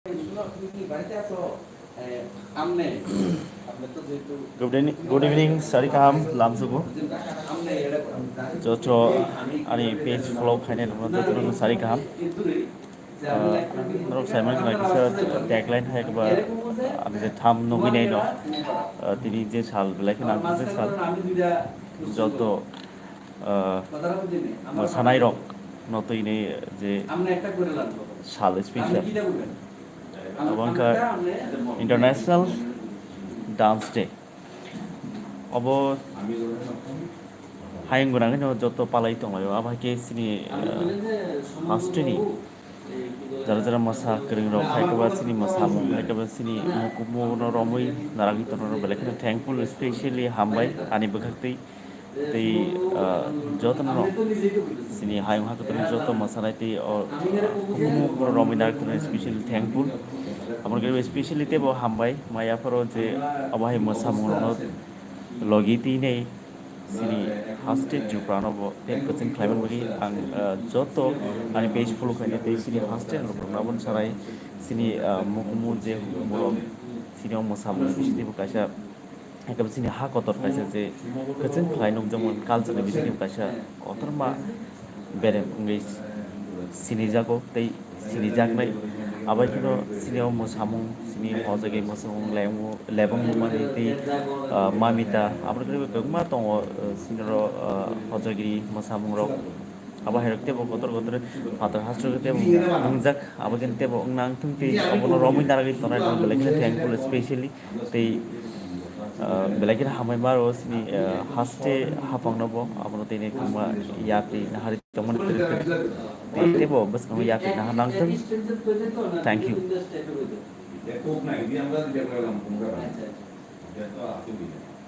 Good evening, Sarikam, Lamsubu. Jotro, ani page follow kind of Jotro Sarikam. Simon like tagline hai ba আমি যে থাম নমিনেই ন তিনি যে সাল লেখেন আমি সাল যত সানাই রক নতো ইনে যে সাল special abangka international dance day obo hayang gunang no joto palai tonglayo abake sini hastini jara jara masa kering rok haikaba sini masa mung haikaba sini mukumo no romoi naragi tono belekna thankful especially hambai ani bkhakti tei joto no sini hayang hakatoni joto masanai tei mukumo romoi naragi tono especially thankful আমার কাছে specially তে হামবাই মায়াফারো যে অবাই মোসামুনো লগিতি নেই সিনি হাস্টে জুপ্রানো তে Cochin climate বলি আং যত আনি পেজ ফলো খাইনে তে সিনি হাস্টে নাবন সারাই সিনি মুকুমু যে মুরম সিনি মোসামু বিশিতি কাইসা একদম সিনি হা কতর কাইসা যে কচিন ক্লাইনক যেমন কালচারের বিশিতি কাইসা অতরমা বেরে সিনি জাগো তে সিনি জাগনাই abaikino sini mosamung sini hojage mosamung lebong mani ti mamita abrakri gagma tongo sinro hojagiri mosamung rok abahirak tebo kotor patar hasro tebo ungjak abagen tebo nang thungti abono romi daragi tonai belakina thankful especially tei belakina hamai maro sini haste hapang nobo abono tene kuma yapi nahari tomon tebo bas kamu yapi nah nang thung thank you